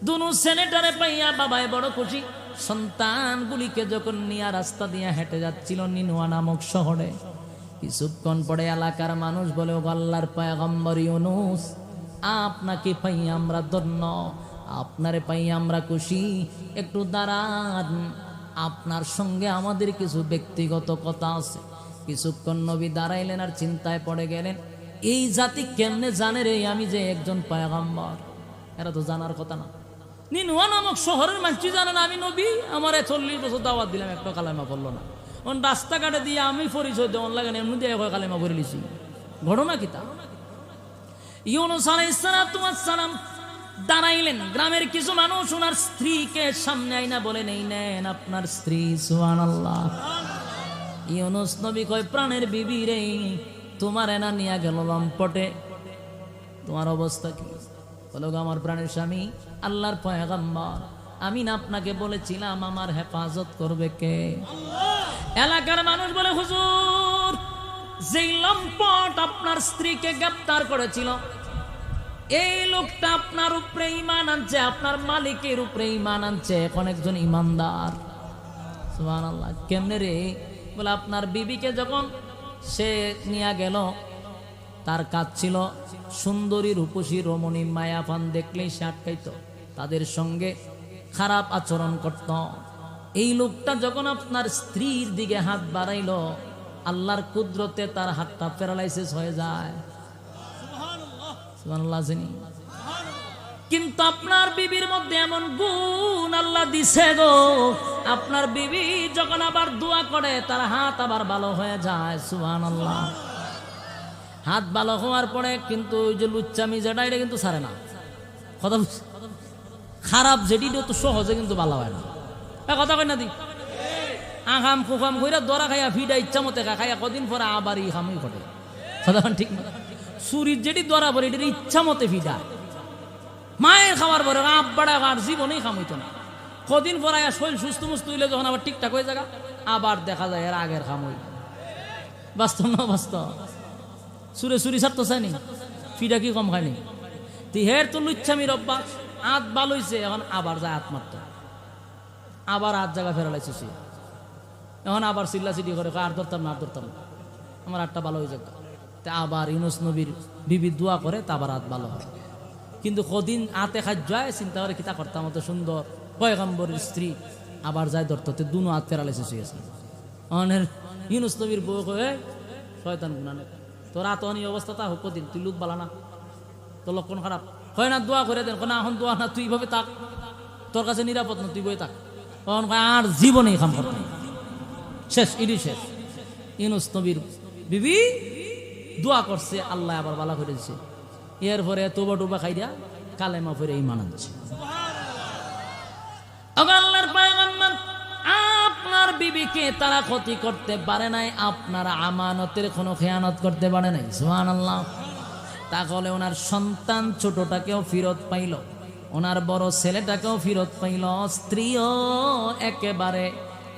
দুনো ছেলেটারে পাইয়া বাবায় বড় খুশি। সন্তানগুলিকে যখন নিয়ে রাস্তা দিয়ে হেঁটে যাচ্ছিল নিনুয়া নামক শহরে, কিছুক্ষণ পরে এলাকার মানুষ বলে, ও আল্লাহর পয়গম্বর ইউনুস, আপনাকে পাইয়া আমরা ধন্য, আপনারে পাইয়া আমরা খুশি, একটু দাঁড়ান, আপনার সঙ্গে আমাদের কিছু ব্যক্তিগত কথা আছে। কিছুক্ষণ নবী দাঁড়াইলেন আর চিন্তায় পড়ে গেলেন, এই জাতি কেমনে জানে রে আমি যে একজন পয়গম্বর? এরা তো জানার কথা না। নিনুয়া নামক শহরের মানুষ জানে না আমি নবী? আমার 40 বছর দাওয়াত দিলাম, একটা কালেমা পড়লো না। রাস্তাঘাটে দিয়ে আমি পরিচয় দেওয়ার লাগে এমনি দিয়ে কালেমা পড়ে লিছি। ঘটনা কি তা? ইউনুস আলাইহিস সালাম দাঁড়াইলেন। গ্রামের কিছু মানুষ ওনার স্ত্রীকে সামনে আইনা বলেন, এই নেন আপনার স্ত্রী। সুবহানাল্লাহ। ইউনুস নবী কয়, প্রাণের বিবি রে, তোমার এনা নিয়ে গেল লম্পটে, তোমার অবস্থা কি? বলো, আমার প্রাণের স্বামী আল্লাহর পয়গম্বর, আমি না আপনাকে বলেছিলাম আমার হেফাজত করবে কে? এলাকার মানুষ বলে, হুজুর, যেই লম্পট আপনার স্ত্রীকে গ্রেফতার করেছিল, এই লোকটা আপনার উপরে ঈমান আনছে, আপনার মালিকের উপরে ঈমান আনছে, এখন একজন ঈমানদার। সুবহানাল্লাহ। কেমনে রে? বলে, আপনার বিবিকে যখন সে নিয়ে গেল, তার কাজ ছিল সুন্দরী রূপসী রমণী মায়াপান দেখলেই সে আটকাইত, তাদের সঙ্গে খারাপ আচরণ করত। এই লোকটা যখন আপনার স্ত্রীর দিকে হাত বাড়াইল, আল্লাহর কুদরতে তার হাতটা প্যারালাইসিস হয়ে যায়। সুবহানাল্লাহ। কিন্তু আপনার বিবির মধ্যে এমন গুণ আল্লাহ দিছে গো, আপনার বিবি যখন আবার দোয়া করে তার হাত আবার ভালো হয়ে যায়। সুবহানাল্লাহ। হাত ভালো হওয়ার পরে কিন্তু ওই যে লুচ্চামি যেটা, এটা কিন্তু ছাড়ে না। কথা খারাপ যেটি তো সহজে কিন্তু ভালো হয় না। কথা কই না দি? আখাম খুখাম কইরা দরা খাইয়া ফিডা ইচ্ছা মতে খাইয়া কদিন পরে আবার ই খামই ঘটে। কথা ঠিক না? চুরির যেটি দরা পরে এটি ইচ্ছা মতে ফিডা, মায়ের খাওয়ার পরে আব্বাড়া আর জীবনেই খামইতো না। কদিন পরে শরীর সুস্থ মুস্থ হইলে যখন আবার ঠিকঠাক হয়ে যাগা, আবার দেখা যায় এর আগের খামই। বাস্তব না বাস্তব? সুরে চুরি ছাড়তো চাইনি, ফিডা কি কম খায়নি? হের তো লুচ্ছামির অভ্যাস, আত ভালো হয়েছে, এখন আবার যায় আত্মাত্ম, আবার আট জায়গা ফেরালাইছে সে, এখন আবার চিল্লা চিটি করে, আর ধরতাম না, আর ধরতাম না, আমার আটটা ভালো হয়ে যাক। তা আবার ইউনুস নবীর বিবি দোয়া করে, তা আবার হাত ভালো হয়। কিন্তু কদিন আতে খাজ যায়, চিন্তা করে কিতা করতাম, অত সুন্দর পয়গম্বরের স্ত্রী, আবার যায় ধরতে, দুনো হাত ফেরালাইছে শুয়েছে। অনের ইউনুস নবীর বউ কয়ে, শয়তান গুনানে, তোর আতনি অবস্থা তা হোক দিন, তুই লোক বালা না, তোর লক্ষণ খারাপ হয় না, দোয়া করে দেন। না এখন দোয়া না, তুই এইভাবে থাক, তোর কাছে নিরাপদ না, তুই বই থাক। তখন আর জীবনেই কাম করতে শেষ, ইডি শেষ। ইউনুস নবীর বিবি দোয়া করছে, আল্লাহ আবার বালা করে দিচ্ছে। এরপরে তোবা টোবা খাই দিয়া কালেমা ফিরে ঈমান আনছে। আল্লাহর পয়গম্বর, আপনার বিবিকে তারা ক্ষতি করতে পারে নাই, আপনার আমানতের কোনো খেয়ানত করতে পারে নাই। সুবহানাল্লাহ। তাহলে ওনার সন্তান ছোটটাকেও ফিরত পাইল, ওনার বড় ছেলেটাকেও ফিরত পাইল, স্ত্রীও একেবারে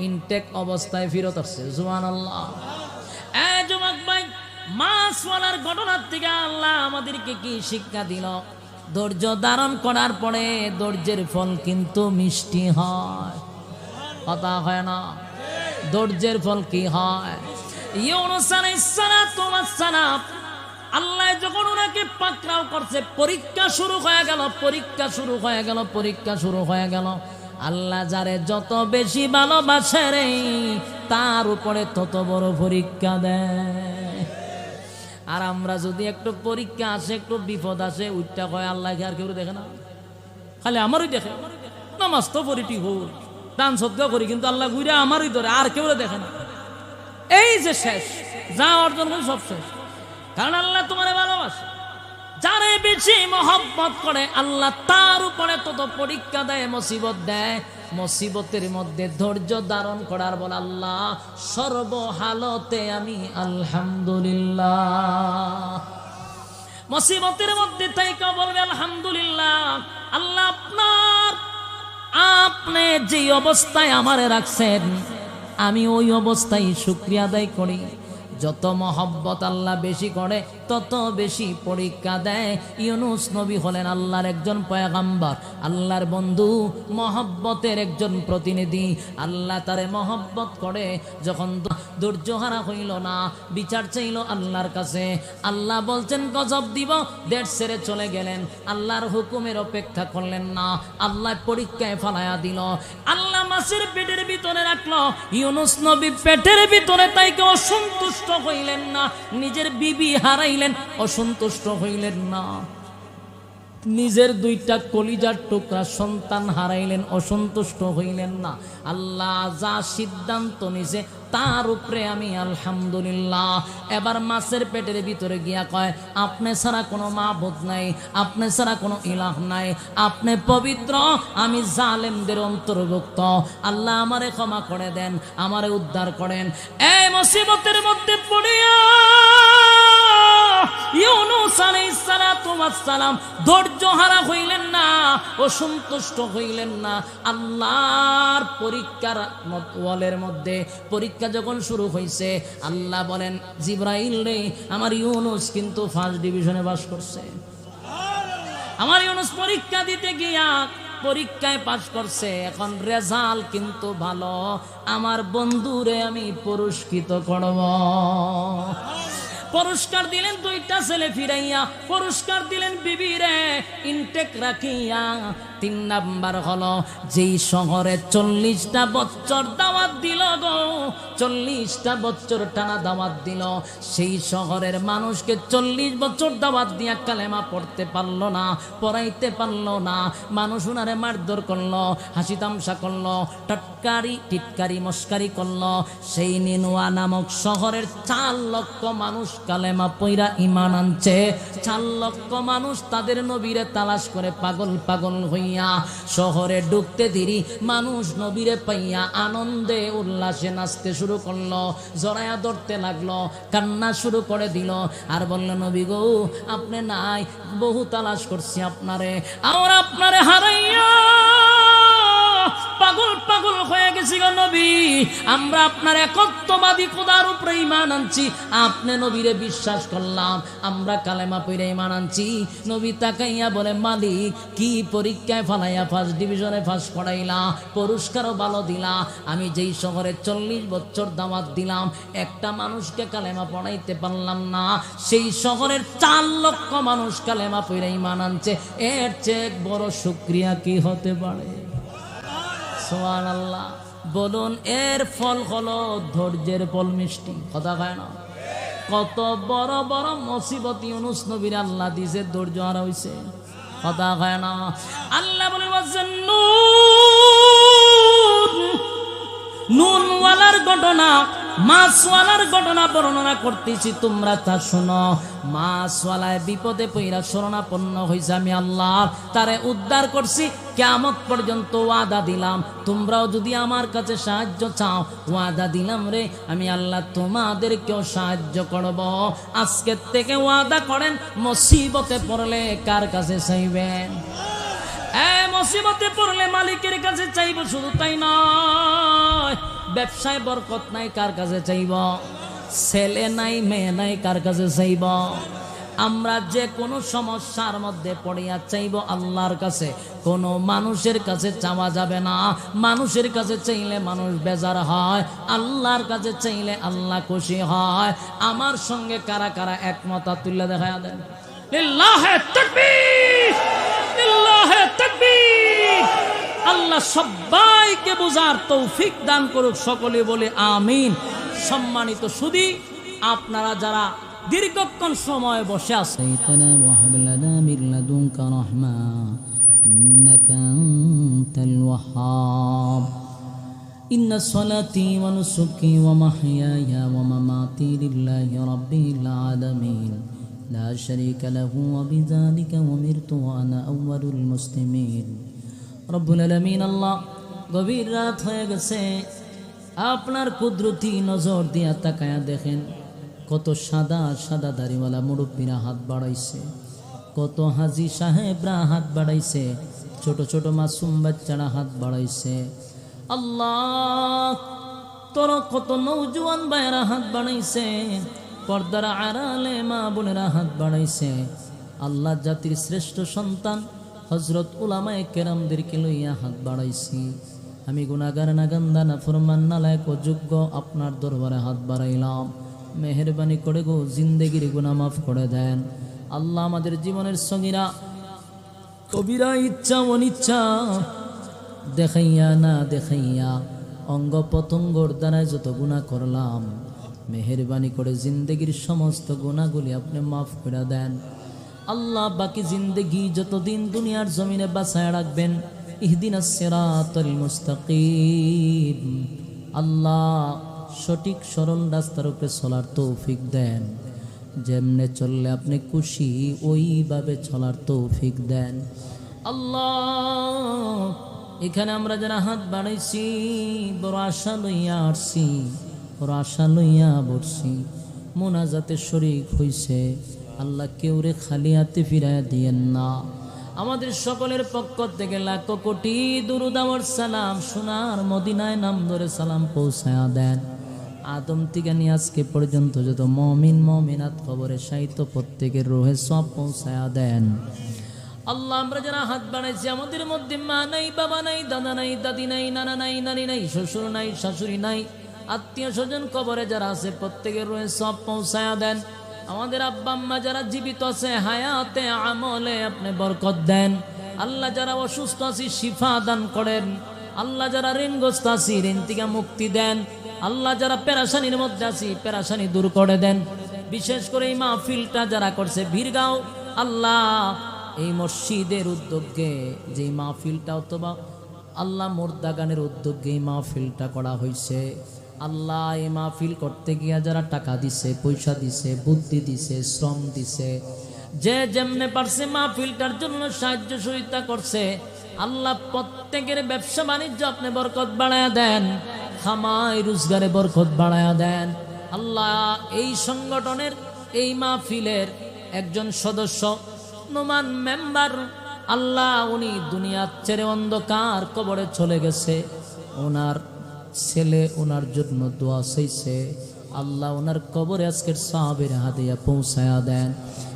ইনটেক অবস্থায় ফিরত আসছে। সুবহানাল্লাহ। এই যুবক ভাই, মাছওয়ালার ঘটনার থেকে আল্লাহ আমাদেরকে কি শিক্ষা দিল? ধৈর্য ধারণ করার পরে ধৈর্যের ফল কিন্তু মিষ্টি হয়। কথা হয় না? ধৈর্যের ফল কি হয়? ইউনূস আলাইহিস সালাতু ওয়াস সালাম আল্লাহ যখন ওনাকে পাকড়াও করছে, পরীক্ষা শুরু হয়ে গেল, পরীক্ষা শুরু হয়ে গেল, পরীক্ষা শুরু হয়ে গেল। আল্লাহ যারে যত বেশি ভালোবাসে রে, তার উপরে তত বড় পরীক্ষা দেয়। আর আমরা যদি একটু পরীক্ষা আসে, একটু বিপদ আসে, উঠটা কয় আল্লাহকে আর কেউ দেখে না, খালি আমারই দেখে। নামাজ তো পড়ি, ঠিক হোক, দান সদ্গা করি, কিন্তু আল্লাহ ঘুরে আমারই ধরে, আর কেউ দেখে না। এই যে শেষ, যা অর্জন করে সব শেষ। কারণ আল্লাহ তোমার ভালোবাসে, যারে বেশি মহব্বত করে আল্লাহ তার উপরে তত পরীক্ষা দেয়, মুসিবত দেয়। মুসিবতের মধ্যে ধৈর্য ধারণ করার বল আল্লাহ সর্বহালতে আমি আলহামদুলিল্লাহ। মুসিবতের মধ্যে তাইকা বলবে আলহামদুলিল্লাহ। আল্লাহ আপনি যে অবস্থায় আমারে রাখছেন, আমি ওই অবস্থায় শুকরিয়া আদায় করি। যত মহব্বত আল্লাহ বেশি করে তত বেশি পরীক্ষা দেয়। ইউনূস নবী হলেন আল্লাহর একজন পয়গম্বর, আল্লাহর বন্ধু, মহব্বতের একজন প্রতিনিধি। আল্লাহ তারে মহব্বত করে। যখন ধৈর্যহারা হইল না, বিচার চাইল আল্লাহর কাছে, আল্লাহ বলছেন গজব দিব, দেশ ছেড়ে চলে গেলেন। আল্লাহর হুকুমের অপেক্ষা করলেন না, আল্লাহ পরীক্ষায় ফালায়া দিল। আল্লাহ মাছের পেটের ভিতরে রাখলো। ইউনূস নবী পেটের ভিতরে তাইকে অসন্তুষ্ট হইলেন না, নিজের বিবি হারাইলেন, অসন্তুষ্ট হইলেন না। নিজের দুইটা কলিজার টুকরা সন্তান হারাইলেন, অসন্তুষ্ট হইলেন না। আল্লাহ যা সিদ্ধান্ত নিছে তার উপরে আমি আলহামদুলিল্লাহ। এবার মাছের পেটের ভিতরে গিয়া কয়, আপনি ছাড়া কোনো মাবুদ নাই, আপনি ছাড়া কোনো ইলাহ নাই, আপনি পবিত্র, আমি জালেমদের অন্তর্ভুক্ত। আল্লাহ আমারে ক্ষমা করে দেন, আমারে উদ্ধার করেন। এই মুসিবতের মধ্যে পড়িয়া ইউনূস আলাইহিস সালাতু ওয়াস সালাম ধৈর্যহারা হইলেন না, অসন্তুষ্ট হইলেন না। আল্লাহর পরীক্ষার ওয়ালের মধ্যে পরীক্ষা যখন শুরু হয়েছে, আল্লাহ বলেন জিবরাইল রে, আমার ইউনূস কিন্তু ফার্স্ট ডিভিশনে পাস করছে। আমার ইউনূস পরীক্ষা দিতে গিয়া পরীক্ষায় পাস করছে, এখন রেজাল্ট কিন্তু ভালো, আমার বন্ধুরে আমি পুরস্কৃত করব। পুরস্কার দিলেন দুইটা ছেলে ফিরাইয়া, পুরস্কার দিলেন বিবিরে ইনটেক রাখিয়া। 3 নাম্বার হলো, যেই শহরে 40টা বছর দাওয়াত দিল গো, 40টা বছর টানা দাওয়াত দিল, সেই শহরের মানুষকে 40 বছর দাওয়াত দিয়া কালেমা পড়তে পারলো না, পড়াইতে পারলো না। মানুষ উনারে মারধর করলো, হাসি তামসা করলো, টিটকারি মস্কারি করলো। সেই নিনুয়া নামক শহরের 4 লক্ষ মানুষ কালেমা পয়রা ঈমান আনছে। 4 লক্ষ মানুষ তাদের নবীরে তালাশ করে পাগল পাগল হইয়া শহরে ঢুকতে দেরি, মানুষ নবীরে পাইয়া আনন্দে উল্লাসে নাচতে শুরু করলো, জড়ায়া ধরতে লাগলো, কান্না শুরু করে দিল। আর বলল, নবী গো আপনি নাই, বহু তালাশ করছি আপনারে, আর আপনারে হারাইয়া পাগল পাগল হয়ে গেছি গো নবী। আমরা আপনার একত্ববাদী খোদার উপরে ঈমান আনছি, আপনি নবীরে বিশ্বাস করলাম, আমরা কালেমা পড়ে ঈমান আনছি। নবী তাকাইয়া বলে, মালিক কি পরীক্ষায় ফালাইয়া ফার্স্ট ডিভিশনে পাস করাইলা, পুরস্কারও ভালো দিলা। আমি যেই শহরে 40 বছর দাওয়াত দিলাম, একটা মানুষকে কালেমা পড়াইতে পারলাম না, সেই শহরের 4 লক্ষ মানুষ কালেমা পড়ে ঈমান আনছে। এর চেয়ে বড় শুকরিয়া কি হতে পারে? সুবহানাল্লাহ। বলুন, এর ফল হলো ধৈর্যের ফল মিষ্টি, কথা কয় না? কত বড় বড় মুসিবত ইউনূস নবীর আল্লাহ দিছে, ধৈর্য হারা হইছে, কথা কয় না? আল্লাহ বলেন, নুনওয়ালার ঘটনা, মাছওয়ালার ঘটনা বর্ণনা করতেছি, তোমরা তা শোনো। মাছওয়ালায় বিপদে পইরা শরণাপন্ন হইছে, আমি আল্লাহ তারে উদ্ধার করছি। কিয়ামত পর্যন্ত ওয়াদা দিলাম, তোমরাও যদি আমার কাছে সাহায্য চাও, ওয়াদা দিলাম রে আমি আল্লাহ তোমাদেরকেও সাহায্য করব। আজকের থেকে ওয়াদা করেন, মুসিবতে পড়লে কার কাছে চাইবেন? মুসিবতে পড়লে মালিকের কাছে চাইব। শুধু তাই নয়, ব্যবসায় বরকত নাই, কার কাছে চাইব? ছেলে নাই মেয়ে নাই, কার কাছে চাইব? আমরা যে কোনো সমস্যার মধ্যে পড়িয়া চাইব আল্লাহর কাছে, কোনো মানুষের কাছে চাওয়া যাবে না। মানুষের কাছে চাইলে মানুষ বেজার হয়, আল্লাহর কাছে চাইলে আল্লাহ খুশি হয়। আমার সঙ্গে কারা কারা একমত তুলে দেখা দেন। লিল্লাহে তাকবীর, লিল্লাহে তাকবীর। আল্লাহ সবাইকে বুঝার তৌফিক দান করুক, সকলে বলে আমিন। সম্মানিত সুধী, আপনারা যারা দীর্ঘক্ষণ সময় বসে আছেন, ইন্না সলাতি ওয়া নুসুকি ওয়া মাহইয়ায়া ওয়া মামাতি লিল্লাহি রাব্বিল আলামিন লা শারীকা লাহু ওয়া বিযালিকা উমিরতু ওয়া আনা আউয়ালুল মুসলিমিন। রব্বুল আলামিন আল্লাহ, গভীর রাত হয়ে গেছে, আপনার কুদরতি নজর দিয়া তাকায়া দেখেন কত সাদা সাদা দাড়িওয়ালা মুরব্বীরা হাত বাড়াইছে, কত হাজি সাহেবরা হাত বাড়াইছে, ছোট ছোট মাসুম বাচ্চারা হাত বাড়াইছে। আল্লাহ, তোর কত নৌজওয়ান ভাইয়েরা হাত বাড়াইছে, পর্দার আড়ালে মা বোনেরা হাত বাড়াইছে। আল্লাহ, জাতির শ্রেষ্ঠ সন্তান হযরত উলামায়ে কেরামদেরকে লইয়া হাত বাড়াইছি। আমি গুনাহগার নাগান্দা নাফরমান নালায়েক অযোগ্য আপনার দরবারে হাত বাড়াইলাম। মেহেরবানি করে গো জিন্দেগির গুনাহ মাফ করে দেন। আল্লাহ, আমাদের জীবনের সগীরা কবিরা ইচ্ছা অনিচ্ছা দেখাইয়া না দেখাইয়া অঙ্গ প্রত্যঙ্গর দ্বারায় যত গুনাহ করলাম, মেহেরবানি করে জিন্দেগির সমস্ত গুনাহগুলি আপনি মাফ করে দেন। আল্লাহ, বাকি জিন্দেগি যতদিন দুনিয়ার জমিনে বাঁচায় রাখবেন, ইহদিনাস সিরাতাল মুস্তাকিম। আল্লাহ, সঠিক সরল রাস্তার উপরে চলার তৌফিক দেন। যেমনে চললে আপনি খুশি ওইভাবে চলার তৌফিক দেন। আল্লাহ, এখানে আমরা যারা হাত বাড়াইছি বড় আশা লইয়া আসছি, বড় আশা লইয়া বসছি, মোনাজাতে শরীক হইছে। আল্লাহ, কেউ রে খালি হাতে ফিরাইয়া দিয়েন না। আমাদের সকলের পক্ষ থেকে লাখ কোটি দুরূদ ওয়াস সালাম সোনার মদিনায় নাম ধরে সালাম পৌঁছায়া দেন। আদম থেকে নিয়ে আজকে পর্যন্ত যত মুমিন মুমিনাত কবরে শায়িত প্রত্যেকের রূহে সওয়াব পৌঁছায়া দেন। আল্লাহ, আমরা যারা হাত বাড়াইছি, আমাদের মধ্যে মা নাই, বাবা নাই, দাদা নাই, দাদি নাই, নানা নাই, নানি নাই, শ্বশুর নাই, শাশুড়ি নাই, আত্মীয় স্বজন কবরে যারা আছে প্রত্যেকের রূহে সওয়াব পৌঁছায়া দেন। আমাদের আব্বা আম্মা যারা জীবিত আছে, হায়াতে আমলে আপনি বরকত দেন। আল্লাহ, যারা অসুস্থ আছি শিফা দান করেন। আল্লাহ, যারা ঋণগ্রস্ত আছি ঋণ থেকে মুক্তি দেন। আল্লাহ, যারা পেরেশানির মধ্যে আছি পেরেশানি দূর করে দেন। বিশেষ করে এই মাহফিলটা যারা করছে ভিড়গাঁও, আল্লাহ, এই মসজিদের উদ্যোগে যে মাহফিলটা, অথবা আল্লাহ মুর্দা গানের উদ্যোগে এই মাহফিলটা করা হয়েছে, আল্লাহ, এই মাহফিল করতে গিয়া যারা টাকা দিছে, পয়সা দিছে, বুদ্ধি দিছে, শ্রম দিছে, যে যেমনে পারছে মাহফিলটার জন্য সাহায্য সহযোগিতা করছে, আল্লাহ, প্রত্যেকের ব্যবসা বাণিজ্য আপনি বরকত বাড়ায়া দেন, খামাই রোজগারে বরকত বাড়ায়া দেন। আল্লাহ, এই সংগঠনের এই মাহফিলের একজন সদস্য নোমান মেম্বার, আল্লাহ, উনি দুনিয়ার ছেড়ে অন্ধকার কবরে চলে গেছে। ওনার ছেলে ওনার জন্য দোয়া চাইছে। আল্লাহ, ওনার কবরে আজকের সাহাবের হাদিয়া পৌঁছায়া দেন।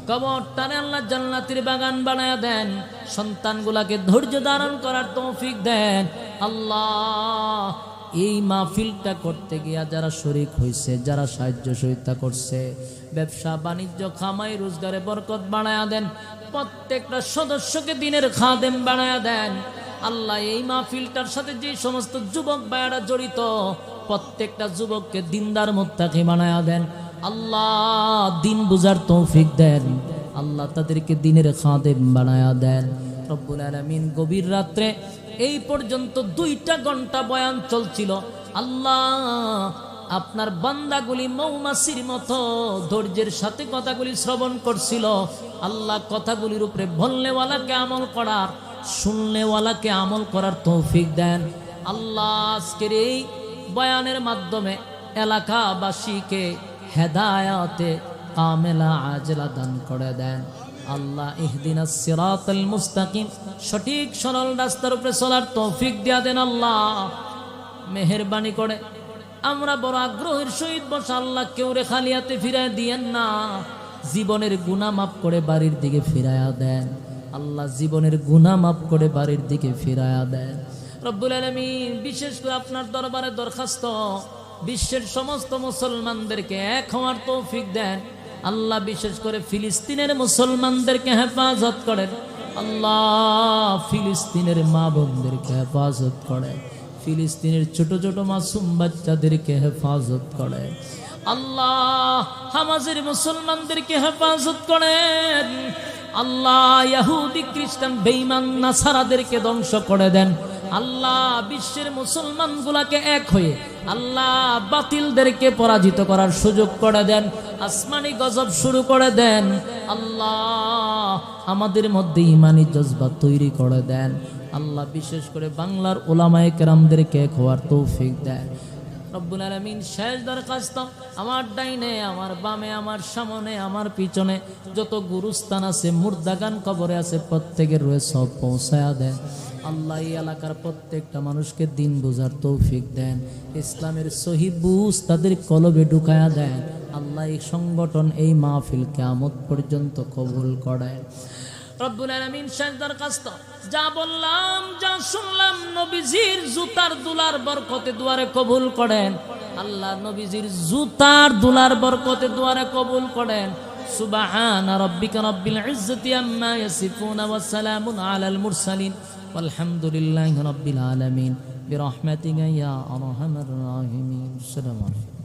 কবরটারে আল্লাহ জান্নাতের বাগান বানায়া দেন। সন্তানগুলাকে ধৈর্য ধারণ করার তৌফিক দেন। আল্লাহ, এই মাহফিলটা করতে গিয়া যারা শরীক হয়েছে, যারা সাহায্য সহযোগিতা করছে, ব্যবসা বাণিজ্য খামাই রোজগারে বরকত বাড়ায়া দেন। প্রত্যেকটা সদস্যকে দিনের খাদেম বানায়া দেন। আল্লাহ, এই মাহফিলটার সাথে যে সমস্ত যুবক ভাইয়েরা জড়িত, প্রত্যেকটা যুবককে দিনদার মুত্তাকি বানায়া দেন। আল্লাহ, দিন বুঝার তৌফিক দেন। আল্লাহ, তাদেরকে দিনের খাদেম বানায়া দেন। রব্বুল আলামিন, গভীর রাত্রে এই পর্যন্ত 2টা ঘন্টা বয়ান চলছিল। আল্লাহ, আপনার বান্দাগুলি মৌমাছির মতো ধৈর্যের সাথে কথাগুলি শ্রবণ করছিল। আল্লাহ, কথাগুলির উপরে বলনেওয়ালাকে আমল করার, শুননেওয়ালাকে আমল করার তৌফিক দেন। আল্লাহ, আজকের এই বয়ানের মাধ্যমে এলাকাবাসীকে হেদায়াতে কামেলা আজলা দান করে দেন। আল্লাহ, ইহদিনাস সিরাতাল মুস্তাকিম, সঠিক সরল রাস্তার উপরে চলার তৌফিক দিয়া দেন। আল্লাহ, মেহেরবানি করে আমরা বড় আগ্রহের সহিত বসা, আল্লাহ, কেউ রে খালি হাতে ফিরায় দিয়েন না। জীবনের গুনাহ মাফ করে বাড়ির দিকে ফিরায়া দেন। আল্লাহ জীবনের গুনাহ মাফ করে বাড়ির দিকে ফিরায়া দেন। রব্বুল আলামিন, বিশেষ করে আপনার দরবারে দরখাস্ত, বিশ্বের সমস্ত মুসলমানদেরকে এক হওয়ার তৌফিক দেন। আল্লাহ বিশেষ করে ফিলিস্তিনের মুসলমানদেরকে হেফাজত করেন। আল্লাহ ফিলিস্তিনের মা বোনদেরকে হেফাজত করে, ফিলিস্তিনের ছোট ছোট মাসুম বাচ্চাদেরকে হেফাজত করে। আল্লাহ হামাজের মুসলমানদেরকে হেফাজত করেন। আল্লাহ ইহুদি খ্রিস্টান বেঈমান নাসারাদেরকে ধ্বংস করে দেন। আল্লাহ বিশ্বের মুসলমানগুলাকে এক হয়ে আল্লাহ বাতিলদেরকে পরাজিত করার সুযোগ করে দেন। আসমানি গজব শুরু করে দেন। আল্লাহ আমাদের মধ্যে ঈমানি জজবা তৈরি করে দেন। আল্লাহ বিশেষ করে বাংলার উলামায়ে কেরামদেরকে এক হওয়ার তৌফিক দেন। রব্বুল আলামিন, শেষ দরখাস্ত, আমার ডাইনে, আমার বামে, আমার সামনে, আমার পিছনে যত গুরুস্থান আছে, মুর্দাগান কবরে আছে, প্রত্যেকের রয়ে সব পৌঁছায়া দেন। আল্লাহ এই এলাকার প্রত্যেকটা মানুষকে দিন বোঝার তৌফিক দেন। ইসলামের সহি বুঝ তাদের কলবে ঢুকায়া দেন। আল্লাহ এই সংগঠন, এই মাহফিল কিয়ামত পর্যন্ত কবুল করেন। রব্বুল আলামিন, শেষ দরখাস্ত, যা বললাম, যা শুনলাম, নবীজির জুতার দুলার বরকতে দুয়ারে কবুল করেন। আল্লাহ নবীজির জুতার দুলার বরকতে দুয়ারে কবুল করেন। সুবহান রাব্বিকা রাব্বিল ইজ্জাতি আম্মা ইয়াসিফুন ওয়া সালামুন আলাল মুরসালিন ওয়ালহামদুলিল্লাহি রাব্বিল আলামিন বিরহমাতিকা ইয়া আরহামার রাহিমিন। আসসালামু আলাইকুম।